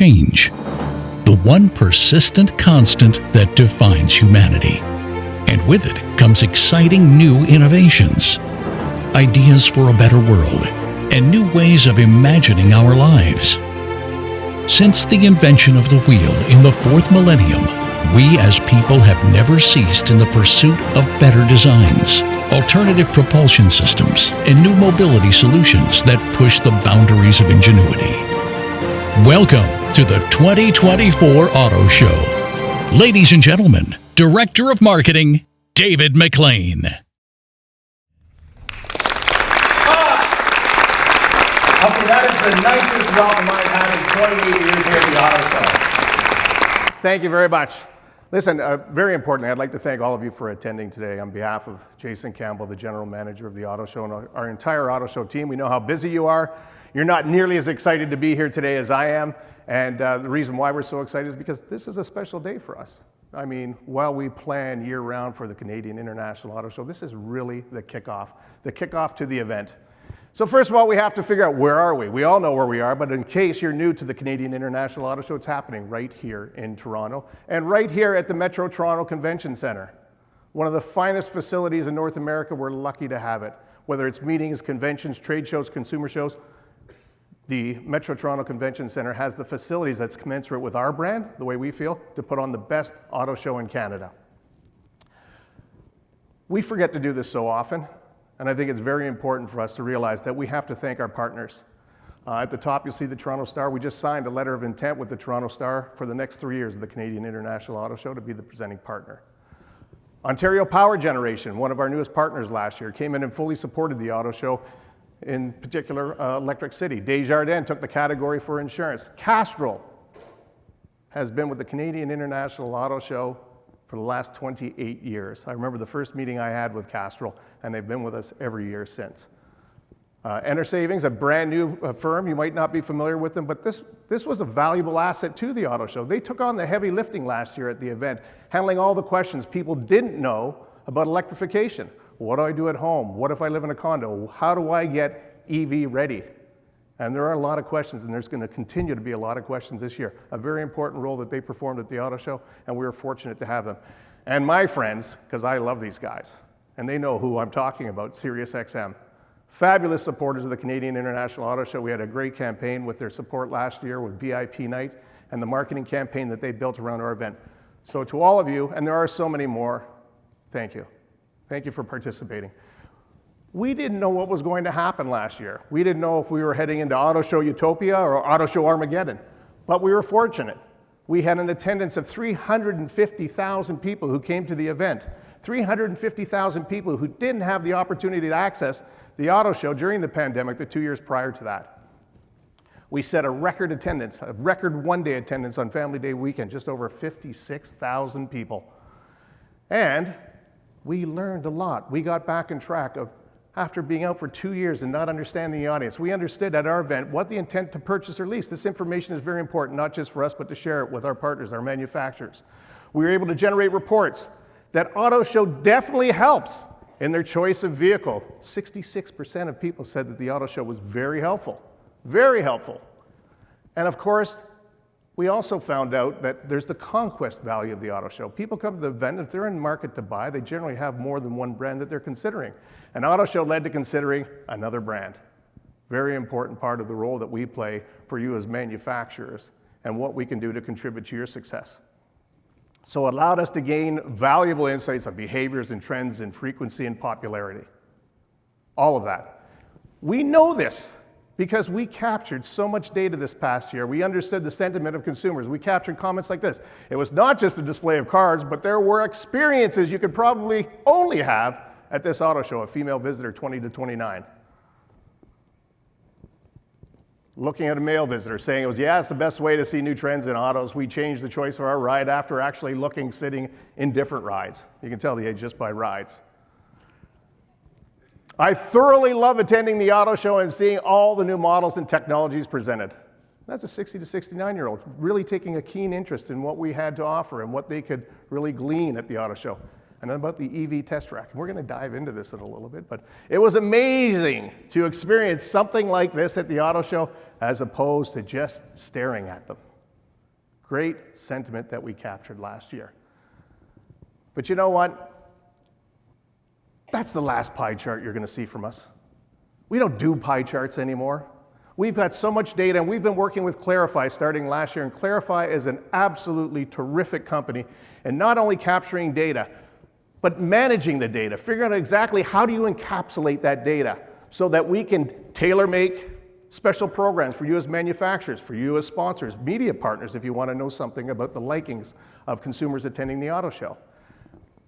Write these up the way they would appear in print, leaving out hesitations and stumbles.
change, the one persistent constant that defines humanity. And with it comes exciting new innovations, ideas for a better world, and new ways of imagining our lives. Since the invention of the wheel in the fourth millennium, we as people have never ceased in the pursuit of better designs, alternative propulsion systems, and new mobility solutions that push the boundaries of ingenuity. Welcome to the 2024 Auto Show. Ladies and gentlemen, Director of Marketing, David McClean. Okay, that is the nicest welcome I've had in 28 years here at the Auto Show. Thank you very much. Listen, very importantly, I'd like to thank all of you for attending today on behalf of Jason Campbell, the General Manager of the Auto Show, and our entire Auto Show team. We know how busy you are. You're not nearly as excited to be here today as I am, and the reason why we're so excited is because this is a special day for us. I mean, while we plan year-round for the Canadian International Auto Show, this is really the kickoff to the event. So first of all, we have to figure out where are we. We all know where we are, but in case you're new to the Canadian International Auto Show, it's happening right here in Toronto and right here at the Metro Toronto Convention Centre. One of the finest facilities in North America. We're lucky to have it. Whether it's meetings, conventions, trade shows, consumer shows, the Metro Toronto Convention Centre has the facilities that's commensurate with our brand, the way we feel, to put on the best auto show in Canada. We forget to do this so often. And I think it's very important for us to realize that we have to thank our partners. At the top, you'll see the Toronto Star. We just signed a letter of intent with the Toronto Star for the next 3 years of the Canadian International Auto Show to be the presenting partner. Ontario Power Generation, one of our newest partners last year, came in and fully supported the auto show, in particular Electric City. Desjardins took the category for insurance. Castrol has been with the Canadian International Auto Show for the last 28 years. I remember the first meeting I had with Castrol, and they've been with us every year since. Enter Savings, a brand new firm. You might not be familiar with them, but this was a valuable asset to the auto show. They took on the heavy lifting last year at the event, handling all the questions people didn't know about electrification. What do I do at home? What if I live in a condo? How do I get EV ready? And there are a lot of questions, and there's going to continue to be a lot of questions this year. A very important role that they performed at the auto show, and we were fortunate to have them. And my friends, because I love these guys, and they know who I'm talking about, SiriusXM. Fabulous supporters of the Canadian International Auto Show. We had a great campaign with their support last year with VIP Night and the marketing campaign that they built around our event. So to all of you, and there are so many more, thank you. Thank you for participating. We didn't know what was going to happen last year. We didn't know if we were heading into Auto Show Utopia or Auto Show Armageddon, but we were fortunate. We had an attendance of 350,000 people who came to the event. 350,000 people who didn't have the opportunity to access the auto show during the pandemic the 2 years prior to that. We set a record attendance, a record one-day attendance on Family Day weekend, just over 56,000 people. And we learned a lot. We got back on track of, after being out for 2 years and not understanding the audience, we understood at our event what the intent to purchase or lease. This information is very important, not just for us, but to share it with our partners, our manufacturers. We were able to generate reports that auto show definitely helps in their choice of vehicle. 66% of people said that the auto show was very helpful, very helpful. And of course, we also found out that there's the conquest value of the auto show. People come to the event, if they're in the market to buy, they generally have more than one brand that they're considering. An auto show led to considering another brand. Very important part of the role that we play for you as manufacturers and what we can do to contribute to your success. So it allowed us to gain valuable insights on behaviors and trends and frequency and popularity. All of that. We know this because we captured so much data this past year. We understood the sentiment of consumers. We captured comments like this. It was not just a display of cars, but there were experiences you could probably only have at this auto show, a female visitor 20 to 29. Looking at a male visitor saying it was, yeah, it's the best way to see new trends in autos. We changed the choice of our ride after actually sitting in different rides. You can tell the age just by rides. I thoroughly love attending the auto show and seeing all the new models and technologies presented. That's a 60 to 69-year-old really taking a keen interest in what we had to offer and what they could really glean at the auto show. And about the EV test track. We're going to dive into this in a little bit, but it was amazing to experience something like this at the auto show as opposed to just staring at them. Great sentiment that we captured last year. But you know what? That's the last pie chart you're going to see from us. We don't do pie charts anymore. We've got so much data, and we've been working with Clarify starting last year, and Clarify is an absolutely terrific company, and not only capturing data, but managing the data, figuring out exactly how do you encapsulate that data so that we can tailor-make special programs for you as manufacturers, for you as sponsors, media partners if you want to know something about the likings of consumers attending the auto show.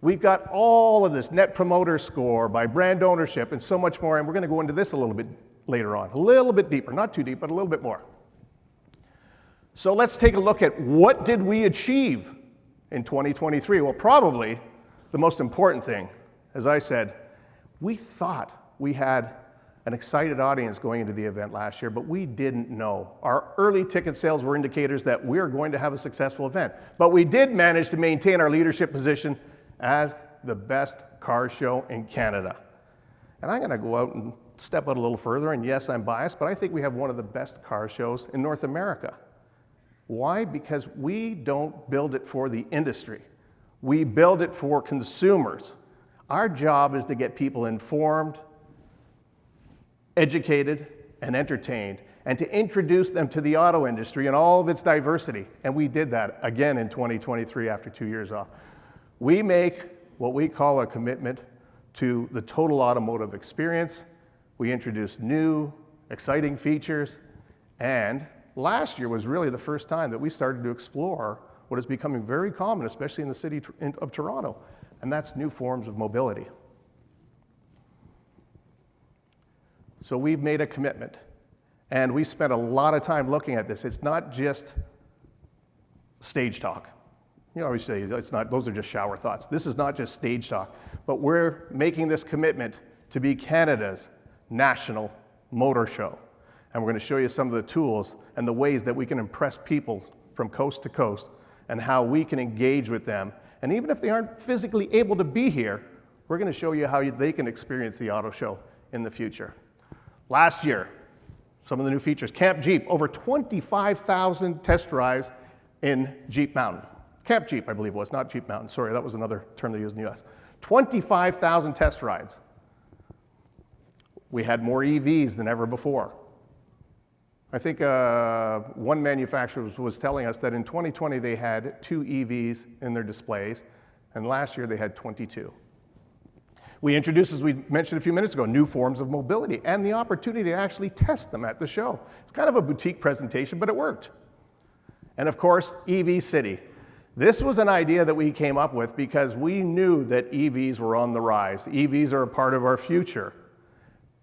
We've got all of this net promoter score by brand ownership and so much more, and we're going to go into this a little bit later on, a little bit deeper, not too deep, but a little bit more. So let's take a look at what did we achieve in 2023. Well, probably the most important thing, as I said, we thought we had an excited audience going into the event last year, but we didn't know. Our early ticket sales were indicators that we were going to have a successful event, but we did manage to maintain our leadership position as the best car show in Canada. And I'm going to go out and step out a little further, and yes, I'm biased, but I think we have one of the best car shows in North America. Why? Because we don't build it for the industry. We build it for consumers. Our job is to get people informed, educated, and entertained, and to introduce them to the auto industry and all of its diversity. And we did that again in 2023 after 2 years off. We make what we call a commitment to the total automotive experience. We introduced new, exciting features, and last year was really the first time that we started to explore what is becoming very common, especially in the city of Toronto, and that's new forms of mobility. So we've made a commitment, and we spent a lot of time looking at this. It's not just stage talk. You always say it's not, those are just shower thoughts. This is not just stage talk, but we're making this commitment to be Canada's national motor show. And we're going to show you some of the tools and the ways that we can impress people from coast to coast and how we can engage with them. And even if they aren't physically able to be here, we're going to show you how they can experience the auto show in the future. Last year, some of the new features. Camp Jeep, over 25,000 test drives in Jeep Mountain. Camp Jeep, I believe it was, not Jeep Mountain. Sorry, that was another term they used in the US. 25,000 test rides. We had more EVs than ever before. I think one manufacturer was telling us that in 2020 they had 2 EVs in their displays, and last year they had 22. We introduced, as we mentioned a few minutes ago, new forms of mobility and the opportunity to actually test them at the show. It's kind of a boutique presentation, but it worked. And of course, EV City. This was an idea that we came up with because we knew that EVs were on the rise. EVs are a part of our future,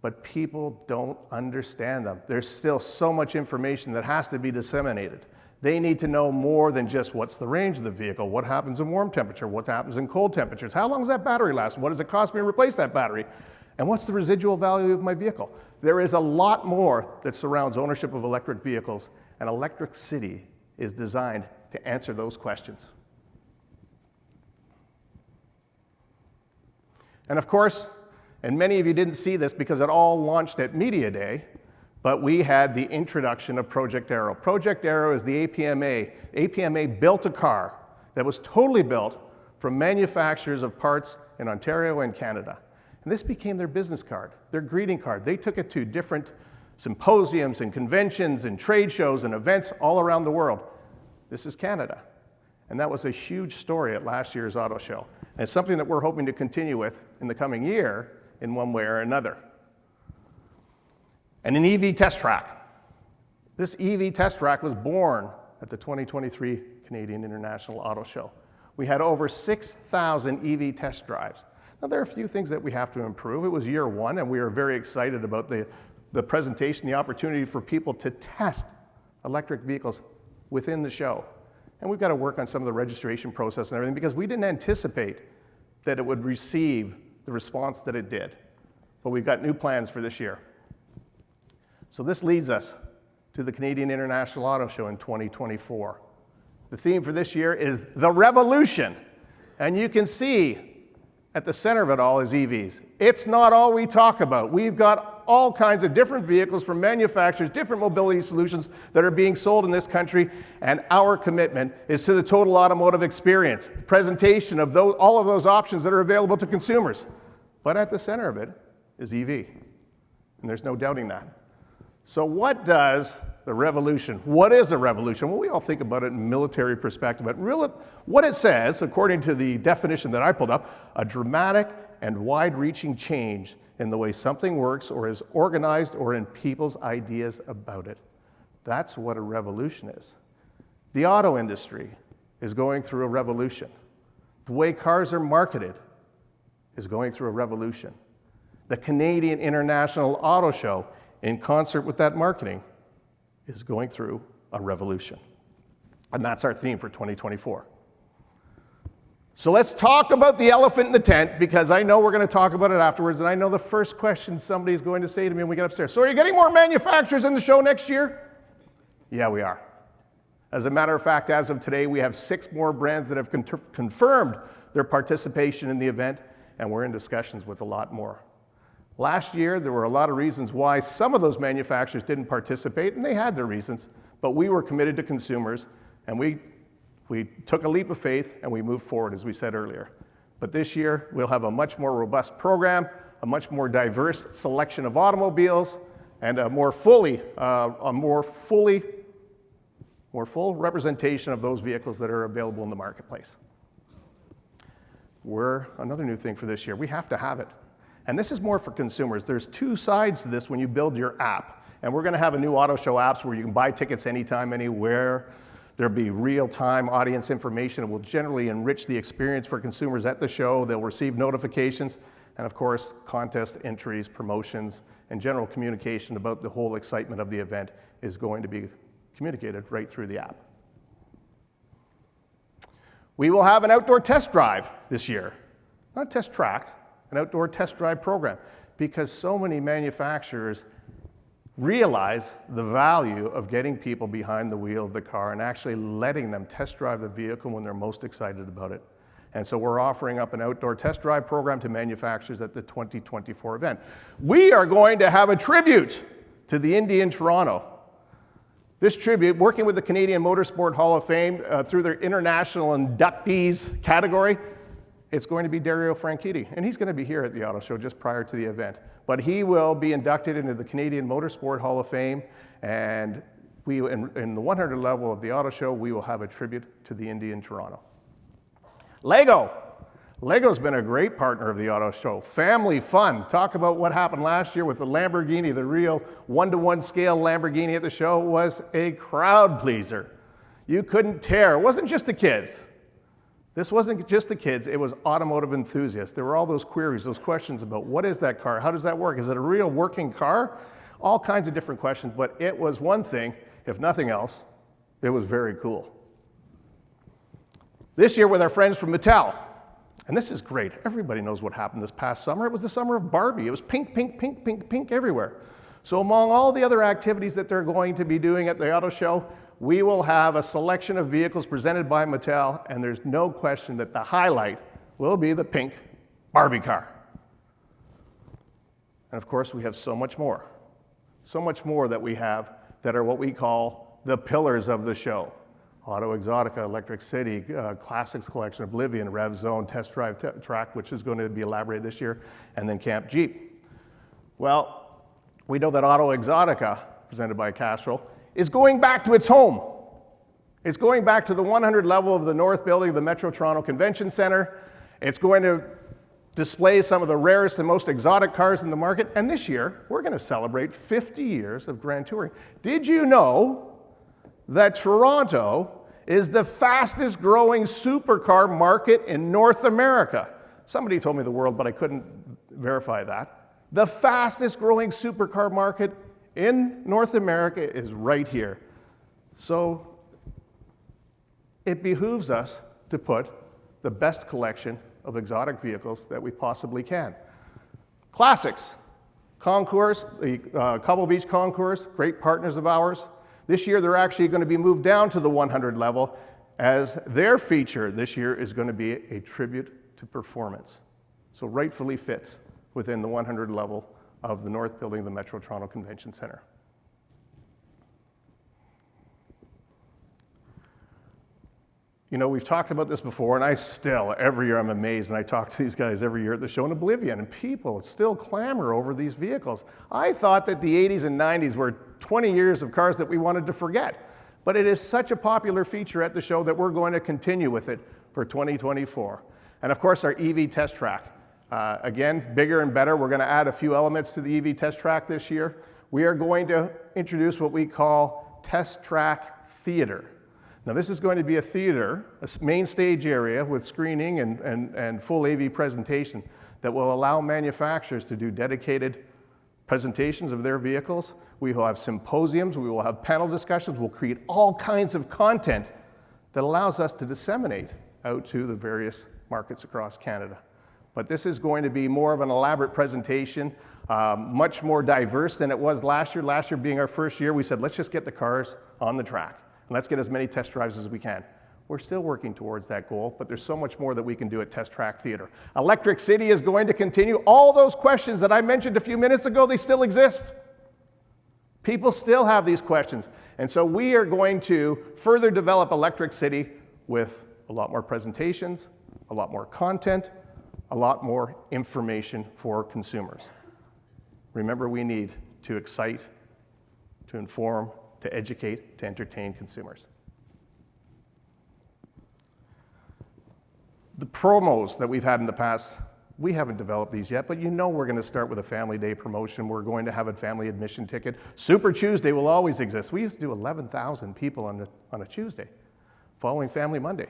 but people don't understand them. There's still so much information that has to be disseminated. They need to know more than just what's the range of the vehicle, what happens in warm temperature, what happens in cold temperatures, how long does that battery last, what does it cost me to replace that battery, and what's the residual value of my vehicle. There is a lot more that surrounds ownership of electric vehicles, and Electric City is designed to answer those questions. And of course, and many of you didn't see this because it all launched at Media Day, but we had the introduction of Project Arrow. Project Arrow is the APMA. APMA built a car that was totally built from manufacturers of parts in Ontario and Canada. And this became their business card, their greeting card. They took it to different symposiums and conventions and trade shows and events all around the world. This is Canada. And that was a huge story at last year's auto show. And it's something that we're hoping to continue with in the coming year in one way or another. And an EV test track. This EV test track was born at the 2023 Canadian International AutoShow. We had over 6,000 EV test drives. Now, there are a few things that we have to improve. It was year one, and we were very excited about the presentation, the opportunity for people to test electric vehicles within the show. And we've got to work on some of the registration process and everything because we didn't anticipate that it would receive the response that it did. But we've got new plans for this year. So this leads us to the Canadian International Auto Show in 2024. The theme for this year is the revolution. And you can see at the center of it all is EVs. It's not all we talk about. We've got all kinds of different vehicles from manufacturers, different mobility solutions that are being sold in this country, and our commitment is to the total automotive experience, presentation of all of those options that are available to consumers. But at the center of it is EV, and there's no doubting that. So what does the revolution, what is a revolution? Well, we all think about it in military perspective, but really what it says, according to the definition that I pulled up, a dramatic and wide-reaching change in the way something works or is organized or in people's ideas about it. That's what a revolution is. The auto industry is going through a revolution. The way cars are marketed is going through a revolution. The Canadian International AutoShow, in concert with that marketing, is going through a revolution. And that's our theme for 2024. So let's talk about the elephant in the tent, because I know we're going to talk about it afterwards, and I know the first question somebody's going to say to me when we get upstairs, so are you getting more manufacturers in the show next year? Yeah, we are. As a matter of fact, as of today, we have 6 more brands that have confirmed their participation in the event, and we're in discussions with a lot more. Last year, there were a lot of reasons why some of those manufacturers didn't participate, and they had their reasons, but we were committed to consumers, and we took a leap of faith and we moved forward, as we said earlier. But this year, we'll have a much more robust program, a much more diverse selection of automobiles, and a more full representation of those vehicles that are available in the marketplace. Another new thing for this year, we have to have it. And this is more for consumers. There's 2 sides to this when you build your app. And we're going to have a new AutoShow apps where you can buy tickets anytime, anywhere. There'll be real-time audience information. It will generally enrich the experience for consumers at the show. They'll receive notifications, and of course, contest entries, promotions, and general communication about the whole excitement of the event is going to be communicated right through the app. We will have an outdoor test drive this year. Not a test track, an outdoor test drive program, because so many manufacturers realize the value of getting people behind the wheel of the car and actually letting them test drive the vehicle when they're most excited about it. And so we're offering up an outdoor test drive program to manufacturers at the 2024 event. We are going to have a tribute to the Indy in Toronto. This tribute, working with the Canadian Motorsport Hall of Fame through their international inductees category, it's going to be Dario Franchitti, and he's going to be here at the Auto Show just prior to the event. But he will be inducted into the Canadian Motorsport Hall of Fame, and in the 100 level of the Auto Show, we will have a tribute to the Indy in Toronto. Lego's been a great partner of the Auto Show. Family fun. Talk about what happened last year with the Lamborghini. The real 1-to-1 scale Lamborghini at the show was a crowd pleaser. You couldn't tear. It wasn't just the kids. This wasn't just the kids, it was automotive enthusiasts. There were all those queries, those questions about what is that car? How does that work? Is it a real working car? All kinds of different questions, but it was one thing, if nothing else, it was very cool. This year with our friends from Mattel, and this is great. Everybody knows what happened this past summer. It was the summer of Barbie. It was pink, pink, pink, pink, pink everywhere. So among all the other activities that they're going to be doing at the Auto Show, we will have a selection of vehicles presented by Mattel, and there's no question that the highlight will be the pink Barbie car. And of course, we have so much more that we have that are what we call the pillars of the show. Auto Exotica, Electric City, Classics Collection, Oblivion, Rev Zone, Test Drive Track, which is going to be elaborated this year, and then Camp Jeep. Well, we know that Auto Exotica, presented by Castrol, is going back to its home. It's going back to the 100 level of the North Building of the Metro Toronto Convention Center. It's going to display some of the rarest and most exotic cars in the market. And this year, we're going to celebrate 50 years of Grand Touring. Did you know that Toronto is the fastest growing supercar market in North America? Somebody told me the world, but I couldn't verify that. The fastest growing supercar market in North America is right here. So it behooves us to put the best collection of exotic vehicles that we possibly can. Classics, Concours, the Cobble Beach Concours, great partners of ours. This year they're actually going to be moved down to the 100 level, as their feature this year is going to be a tribute to performance. So rightfully fits within the 100 level of the north building of the Metro Toronto Convention Centre. You know, we've talked about this before, and I still, every year I'm amazed, and I talk to these guys every year at the show in oblivion, and people still clamor over these vehicles. I thought that the 80s and 90s were 20 years of cars that we wanted to forget, but it is such a popular feature at the show that we're going to continue with it for 2024. And of course, our EV test track. Again, bigger and better. We're going to add a few elements to the EV test track this year. We are going to introduce what we call Test Track Theater. Now, this is going to be a theater, a main stage area with screening and full AV presentation that will allow manufacturers to do dedicated presentations of their vehicles. We will have symposiums, we will have panel discussions, we'll create all kinds of content that allows us to disseminate out to the various markets across Canada. But this is going to be more of an elaborate presentation, much more diverse than it was last year. Last year being our first year, we said, let's just get the cars on the track. And let's get as many test drives as we can. We're still working towards that goal, but there's so much more that we can do at Test Track Theater. Electric City is going to continue. All those questions that I mentioned a few minutes ago, they still exist. People still have these questions. And so we are going to further develop Electric City with a lot more presentations, a lot more content, a lot more information for consumers. Remember, we need to excite, to inform, to educate, to entertain consumers. The promos that we've had in the past, we haven't developed these yet, but you know we're going to start with a Family Day promotion. We're going to have a family admission ticket. Super Tuesday will always exist. We used to do 11,000 people on a Tuesday, following Family Monday.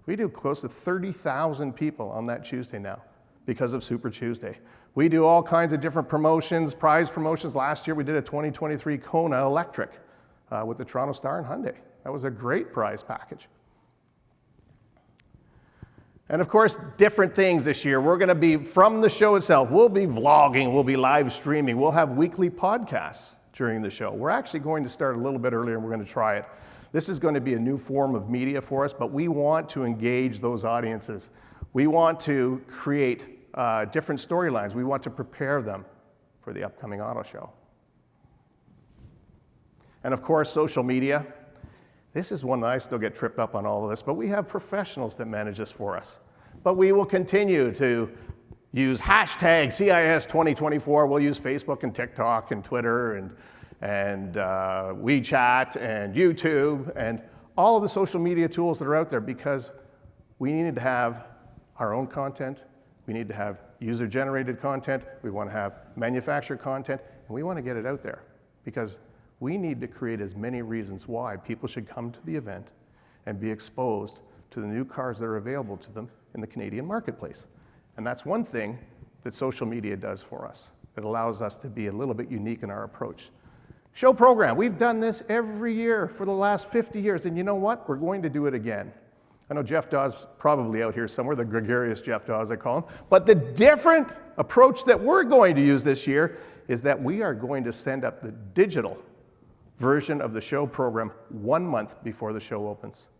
We do close to 30,000 people on that Tuesday now because of Super Tuesday. We do all kinds of different promotions, prize promotions. Last year we did a 2023 Kona Electric with the Toronto Star and Hyundai. That was a great prize package. And of course, different things this year. We're going to be, from the show itself, we'll be vlogging, we'll be live streaming, we'll have weekly podcasts during the show. We're actually going to start a little bit earlier and we're going to try it. This is going to be a new form of media for us, but we want to engage those audiences. We want to create different storylines. We want to prepare them for the upcoming auto show. And of course, social media. This is one that I still get tripped up on all of this, but we have professionals that manage this for us. But we will continue to use hashtag CIS 2024. We'll use Facebook and TikTok and Twitter and WeChat and YouTube and all of the social media tools that are out there because we need to have our own content. We need to have user-generated content. We want to have manufactured content, and we want to get it out there because we need to create as many reasons why people should come to the event and be exposed to the new cars that are available to them in the Canadian marketplace. And that's one thing that social media does for us. It allows us to be a little bit unique in our approach. Show program, we've done this every year for the last 50 years, and you know what? We're going to do it again. I know Jeff Dawes probably out here somewhere, the gregarious Jeff Dawes I call him, but the different approach that we're going to use this year is that we are going to send up the digital version of the show program 1 month before the show opens.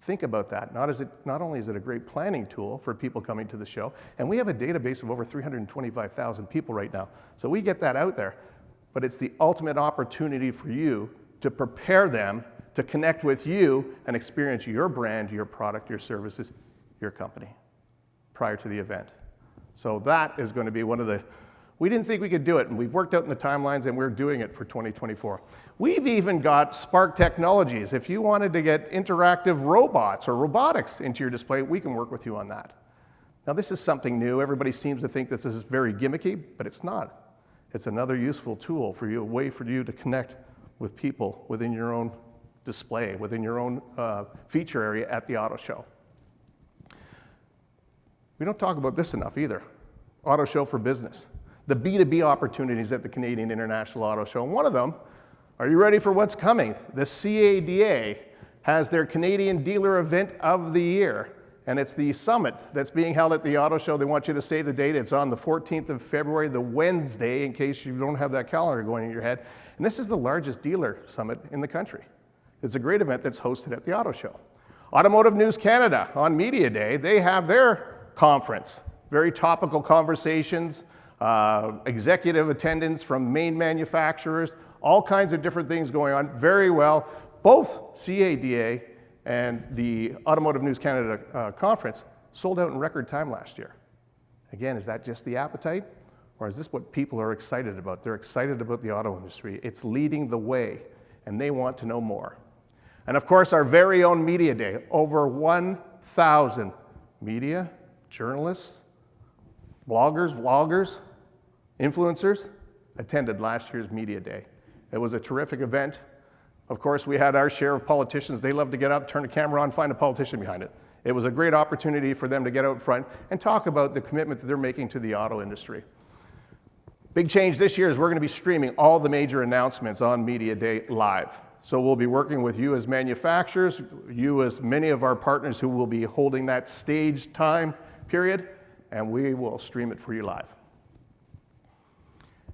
Think about that. Not only is it a great planning tool for people coming to the show, and we have a database of over 325,000 people right now, so we get that out there, but it's the ultimate opportunity for you to prepare them to connect with you and experience your brand, your product, your services, your company prior to the event. So that is going to be one of the, we didn't think we could do it, and we've worked out in the timelines, and we're doing it for 2024. We've even got Spark Technologies. If you wanted to get interactive robots or robotics into your display, we can work with you on that. Now, this is something new. Everybody seems to think this is very gimmicky, but it's not. It's another useful tool for you, a way for you to connect with people within your own display, within your own feature area at the auto show. We don't talk about this enough either. Auto show for business. The B2B opportunities at the Canadian International Auto Show. And one of them, are you ready for what's coming? The CADA has their Canadian Dealer Event of the Year. And it's the summit that's being held at the auto show. They want you to save the date. It's on the 14th of February, the Wednesday, in case you don't have that calendar going in your head. And this is the largest dealer summit in the country. It's a great event that's hosted at the auto show. Automotive News Canada, on Media Day, they have their conference. Very topical conversations, executive attendance from main manufacturers, all kinds of different things going on very well. Both CADA and the Automotive News Canada conference sold out in record time last year. Again, is that just the appetite? Or is this what people are excited about? They're excited about the auto industry. It's leading the way, and they want to know more. And of course, our very own Media Day, over 1,000 media, journalists, bloggers, vloggers, influencers attended last year's Media Day. It was a terrific event. Of course, we had our share of politicians. They love to get up, turn the camera on, find a politician behind it. It was a great opportunity for them to get out front and talk about the commitment that they're making to the auto industry. Big change this year is we're going to be streaming all the major announcements on Media Day live. So we'll be working with you as manufacturers, you as many of our partners who will be holding that stage time period, and we will stream it for you live.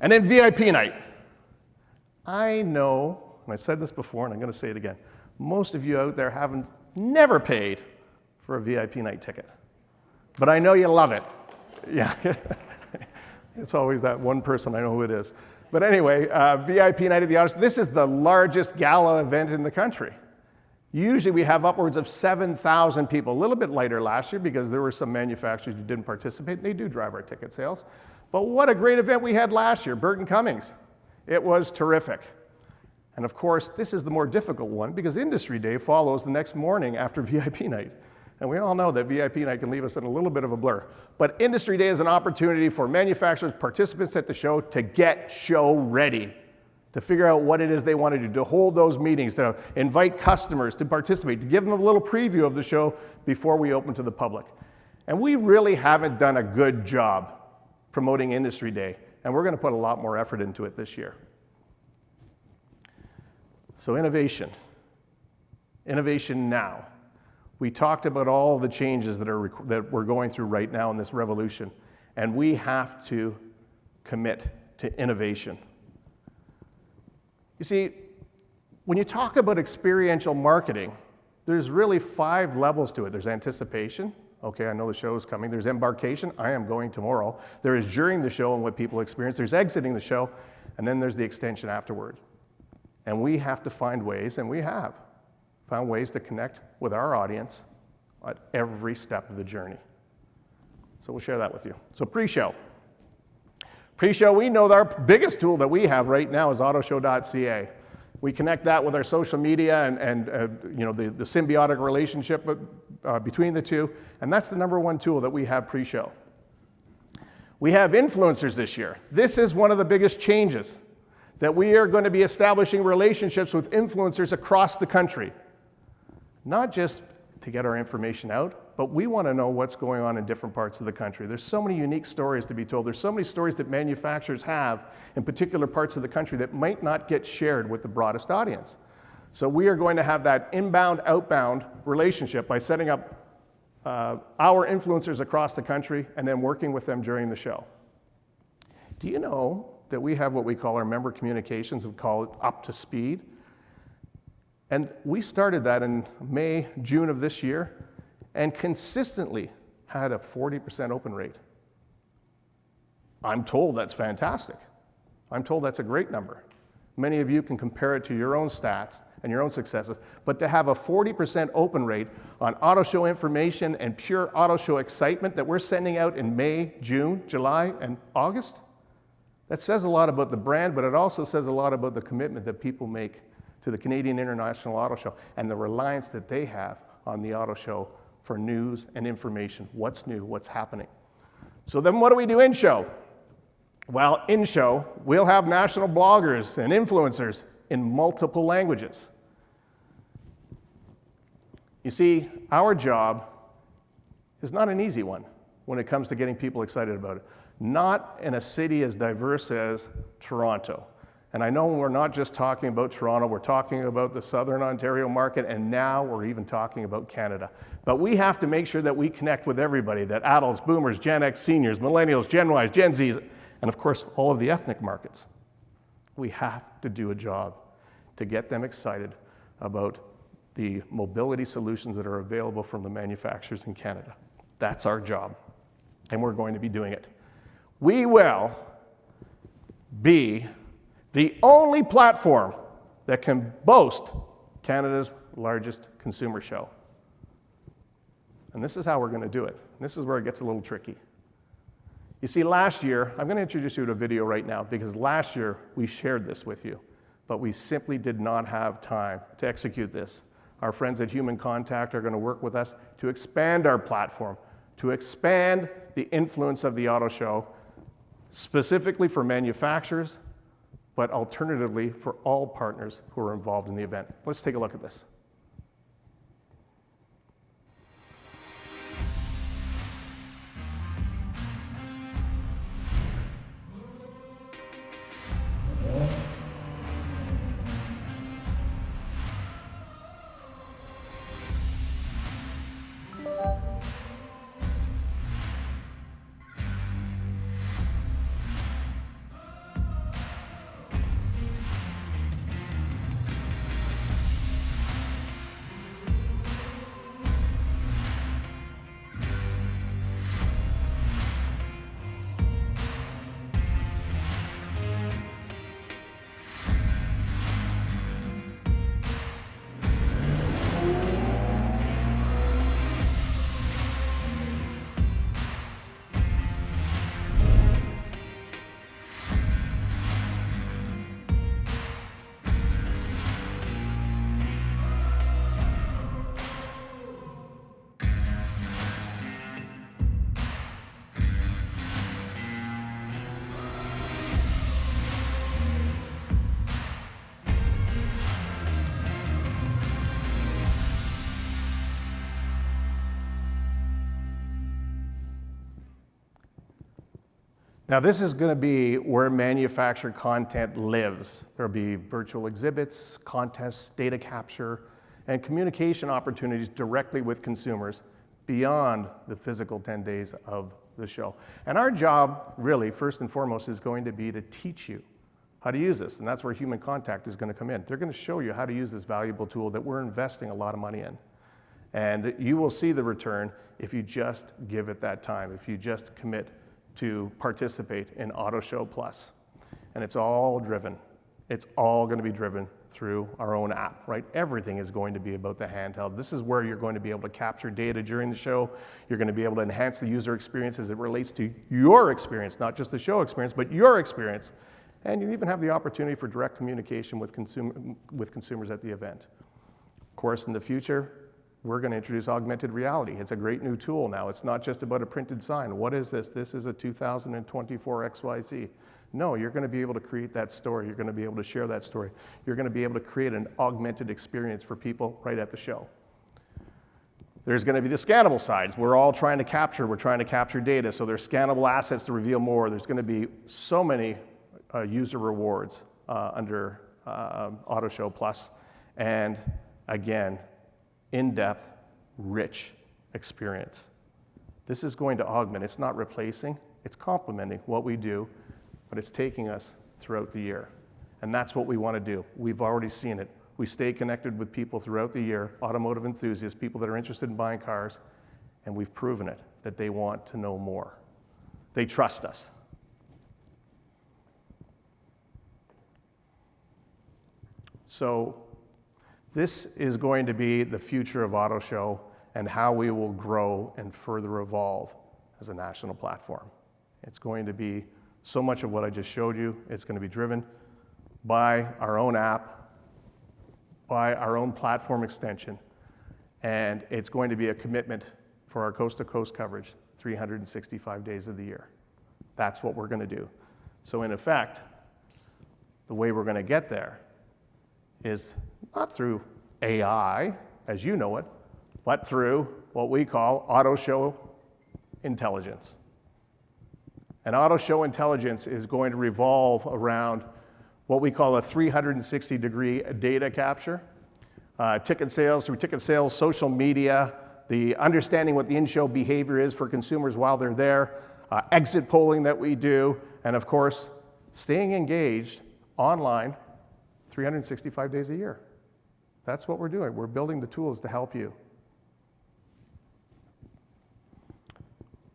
And then VIP night. I know, and I said this before and I'm going to say it again, most of you out there haven't never paid for a VIP night ticket. But I know you love it. Yeah. It's always that one person, I know who it is. But anyway, VIP night at the AutoShow, this is the largest gala event in the country. Usually we have upwards of 7,000 people, a little bit lighter last year because there were some manufacturers who didn't participate. They do drive our ticket sales. But what a great event we had last year, Burton Cummings. It was terrific. And of course, this is the more difficult one because Industry Day follows the next morning after VIP night. And we all know that VIP night can leave us in a little bit of a blur. But Industry Day is an opportunity for manufacturers, participants at the show to get show ready, to figure out what it is they want to do, to hold those meetings, to invite customers to participate, to give them a little preview of the show before we open to the public. And we really haven't done a good job promoting Industry Day, and we're going to put a lot more effort into it this year. So innovation now. We talked about all the changes that we're going through right now in this revolution, and we have to commit to innovation. You see, when you talk about experiential marketing, there's really 5 levels to it. There's anticipation. Okay, I know the show is coming. There's embarkation. I am going tomorrow. There is during the show and what people experience. There's exiting the show, and then there's the extension afterwards. And we have to find ways, and we have found ways to connect with our audience at every step of the journey. So we'll share that with you. So pre-show. Pre-show, we know that our biggest tool that we have right now is autoshow.ca. We connect that with our social media and the symbiotic relationship between the two, and that's the #1 tool that we have pre-show. We have influencers this year. This is one of the biggest changes, that we are going to be establishing relationships with influencers across the country. Not just to get our information out, but we want to know what's going on in different parts of the country. There's so many unique stories to be told. There's so many stories that manufacturers have in particular parts of the country that might not get shared with the broadest audience. So we are going to have that inbound, outbound relationship by setting up our influencers across the country and then working with them during the show. Do you know that we have what we call our member communications, we call it Up to Speed? And we started that in May, June of this year, and consistently had a 40% open rate. I'm told that's fantastic. I'm told that's a great number. Many of you can compare it to your own stats and your own successes, but to have a 40% open rate on auto show information and pure auto show excitement that we're sending out in May, June, July, and August, that says a lot about the brand, but it also says a lot about the commitment that people make to the Canadian International Auto Show and the reliance that they have on the auto show for news and information. What's new, what's happening. So then what do we do in show? Well, in show, we'll have national bloggers and influencers in multiple languages. You see, our job is not an easy one when it comes to getting people excited about it. Not in a city as diverse as Toronto. And I know we're not just talking about Toronto, we're talking about the Southern Ontario market, and now we're even talking about Canada. But we have to make sure that we connect with everybody, that adults, boomers, Gen X, seniors, millennials, Gen Ys, Gen Zs, and of course, all of the ethnic markets. We have to do a job to get them excited about the mobility solutions that are available from the manufacturers in Canada. That's our job, and we're going to be doing it. We will be the only platform that can boast Canada's largest consumer show. And this is how we're going to do it. This is where it gets a little tricky. You see, last year, I'm going to introduce you to a video right now because last year we shared this with you, but we simply did not have time to execute this. Our friends at Human Contact are going to work with us to expand our platform, to expand the influence of the auto show, specifically for manufacturers, but alternatively for all partners who are involved in the event. Let's take a look at this. Now this is going to be where manufactured content lives. There'll be virtual exhibits, contests, data capture, and communication opportunities directly with consumers beyond the physical 10 days of the show. And our job, really, first and foremost, is going to be to teach you how to use this. And that's where Human Contact is going to come in. They're going to show you how to use this valuable tool that we're investing a lot of money in. And you will see the return if you just give it that time, if you just commit to participate in AutoShow Plus. And it's all driven. It's all going to be driven through our own app, right? Everything is going to be about the handheld. This is where you're going to be able to capture data during the show. You're going to be able to enhance the user experience as it relates to your experience, not just the show experience, but your experience. And you even have the opportunity for direct communication with consumers at the event. Of course, in the future, we're going to introduce augmented reality. It's a great new tool now. It's not just about a printed sign. What is this? This is a 2024 XYZ. No, you're going to be able to create that story. You're going to be able to share that story. You're going to be able to create an augmented experience for people right at the show. There's going to be the scannable side. We're trying to capture data, so there's scannable assets to reveal more. There's going to be so many user rewards under AutoShow Plus. And again, in-depth, rich experience. This is going to augment. It's not replacing, it's complementing what we do, but it's taking us throughout the year. And that's what we want to do. We've already seen it. We stay connected with people throughout the year, automotive enthusiasts, people that are interested in buying cars, and we've proven it, that they want to know more. They trust us. So, this is going to be the future of AutoShow and how we will grow and further evolve as a national platform. It's going to be so much of what I just showed you. It's going to be driven by our own app, by our own platform extension, and it's going to be a commitment for our coast-to-coast coverage 365 days of the year. That's what we're going to do. So in effect, the way we're going to get there is not through AI, as you know it, but through what we call AutoShow intelligence. And AutoShow intelligence is going to revolve around what we call a 360-degree data capture, ticket sales, social media, the understanding what the in-show behavior is for consumers while they're there, exit polling that we do, and of course, staying engaged online 365 days a year. That's what we're doing. We're building the tools to help you.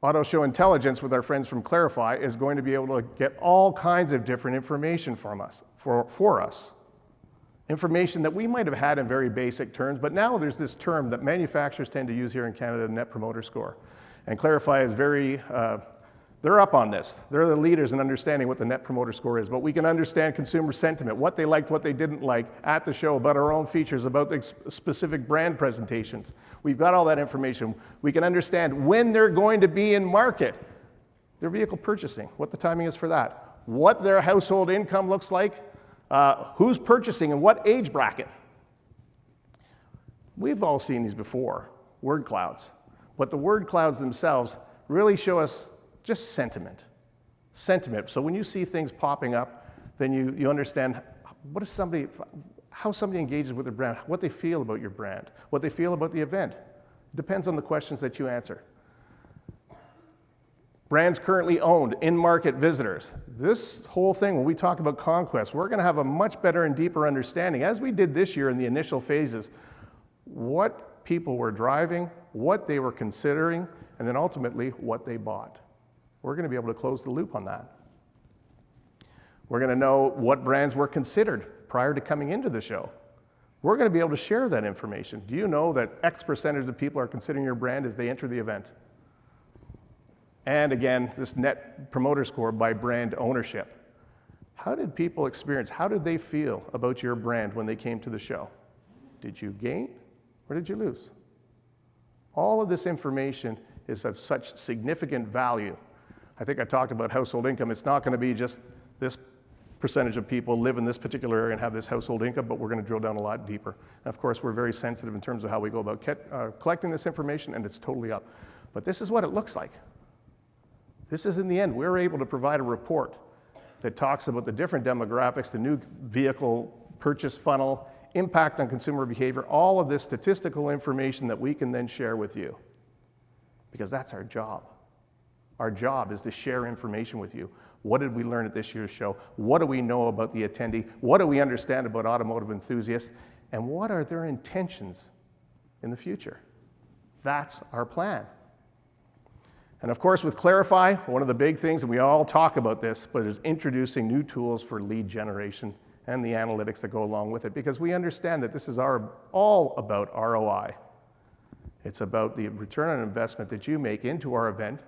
AutoShow Intelligence with our friends from Clarify is going to be able to get all kinds of different information from us, for us. Information that we might have had in very basic terms, but now there's this term that manufacturers tend to use here in Canada, Net Promoter Score. And Clarify is they're up on this. They're the leaders in understanding what the Net Promoter Score is. But we can understand consumer sentiment, what they liked, what they didn't like at the show, about our own features, about the specific brand presentations. We've got all that information. We can understand when they're going to be in market, their vehicle purchasing, what the timing is for that, what their household income looks like, who's purchasing and what age bracket. We've all seen these before, word clouds. But the word clouds themselves really show us just sentiment. Sentiment. So when you see things popping up, then you understand how somebody engages with their brand, what they feel about your brand, what they feel about the event. It depends on the questions that you answer. Brands currently owned, in-market visitors. This whole thing, when we talk about conquest, we're going to have a much better and deeper understanding, as we did this year in the initial phases, what people were driving, what they were considering, and then ultimately what they bought. We're going to be able to close the loop on that. We're going to know what brands were considered prior to coming into the show. We're going to be able to share that information. Do you know that X percentage of people are considering your brand as they enter the event? And again, this Net Promoter Score by brand ownership. How did people experience, how did they feel about your brand when they came to the show? Did you gain or did you lose? All of this information is of such significant value. I think I talked about household income. It's not going to be just this percentage of people live in this particular area and have this household income, but we're going to drill down a lot deeper. And of course, we're very sensitive in terms of how we go about collecting this information, and it's totally up. But this is what it looks like. This is, in the end, we're able to provide a report that talks about the different demographics, the new vehicle purchase funnel, impact on consumer behavior, all of this statistical information that we can then share with you. Because that's our job. Our job is to share information with you. What did we learn at this year's show? What do we know about the attendee? What do we understand about automotive enthusiasts? And what are their intentions in the future? That's our plan. And of course, with Clarify, one of the big things, and we all talk about this, but is introducing new tools for lead generation and the analytics that go along with it, because we understand that this is all about ROI. It's about the return on investment that you make into our event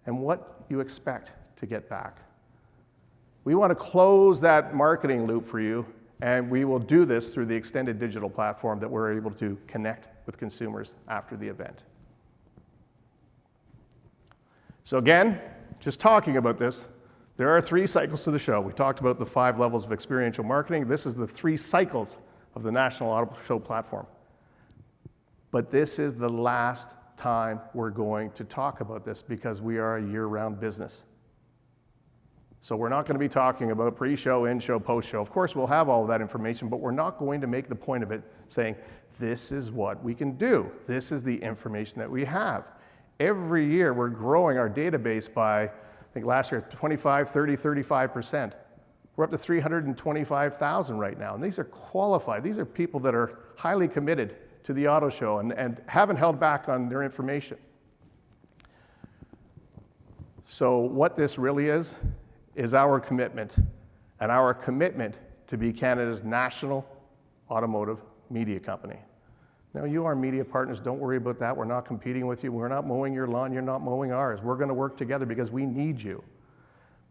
and what you expect to get back. We want to close that marketing loop for you, and we will do this through the extended digital platform that we're able to connect with consumers after the event. So again, just talking about this, there are 3 cycles to the show. We talked about the 5 levels of experiential marketing. This is the 3 cycles of the National Auto Show platform. But this is the last time we're going to talk about this because we are a year-round business. So we're not going to be talking about pre-show, in-show, post-show. Of course, we'll have all of that information, but we're not going to make the point of it saying, this is what we can do. This is the information that we have. Every year, we're growing our database by, I think last year, 25, 30, 35%. We're up to 325,000 right now, and these are qualified. These are people that are highly committed to the auto show and haven't held back on their information. So what this really is our commitment, and our commitment to be Canada's national automotive media company. Now, you are media partners, don't worry about that. We're not competing with you. We're not mowing your lawn, you're not mowing ours. We're gonna work together because we need you.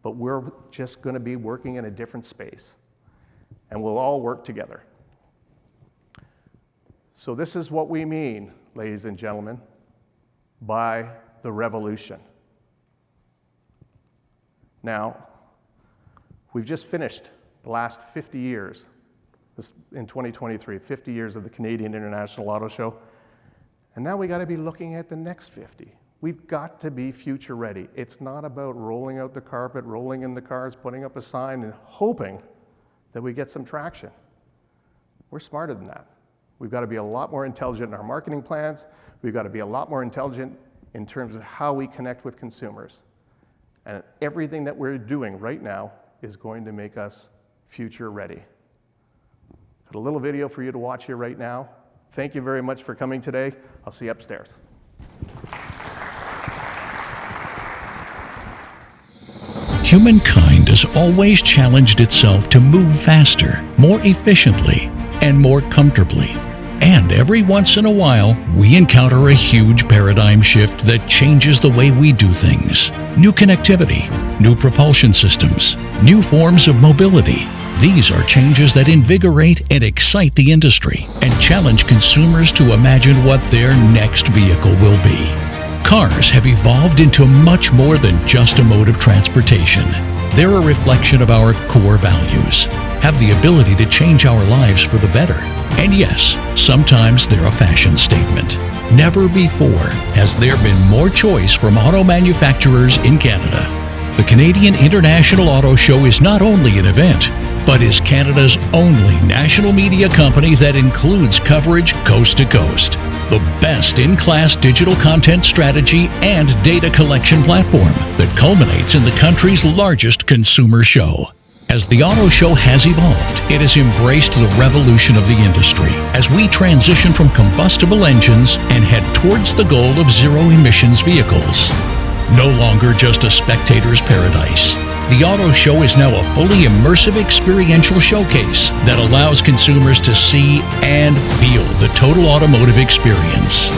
But we're just gonna be working in a different space, and we'll all work together. So this is what we mean, ladies and gentlemen, by the revolution. Now, we've just finished the last 50 years, in 2023, 50 years of the Canadian International AutoShow, and now we gotta be looking at the next 50. We've got to be future ready. It's not about rolling out the carpet, rolling in the cars, putting up a sign, and hoping that we get some traction. We're smarter than that. We've got to be a lot more intelligent in our marketing plans. We've got to be a lot more intelligent in terms of how we connect with consumers. And everything that we're doing right now is going to make us future ready. Got a little video for you to watch here right now. Thank you very much for coming today. I'll see you upstairs. Humankind has always challenged itself to move faster, more efficiently, and more comfortably. And every once in a while, we encounter a huge paradigm shift that changes the way we do things. New connectivity, new propulsion systems, new forms of mobility. These are changes that invigorate and excite the industry and challenge consumers to imagine what their next vehicle will be. Cars have evolved into much more than just a mode of transportation. They're a reflection of our core values, have the ability to change our lives for the better. And yes, sometimes they're a fashion statement. Never before has there been more choice from auto manufacturers in Canada. The Canadian International AutoShow is not only an event, but is Canada's only national media company that includes coverage coast to coast. The best in-class digital content strategy and data collection platform that culminates in the country's largest consumer show. As the auto show has evolved, it has embraced the revolution of the industry as we transition from combustible engines and head towards the goal of zero-emissions vehicles. No longer just a spectator's paradise. The auto show is now a fully immersive experiential showcase that allows consumers to see and feel the total automotive experience.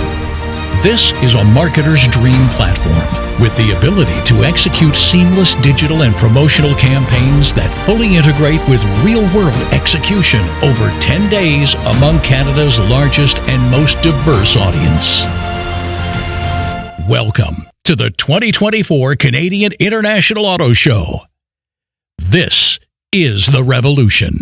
This is a marketer's dream platform with the ability to execute seamless digital and promotional campaigns that fully integrate with real-world execution over 10 days among Canada's largest and most diverse audience. Welcome to the 2024 Canadian International Auto Show. This is the revolution.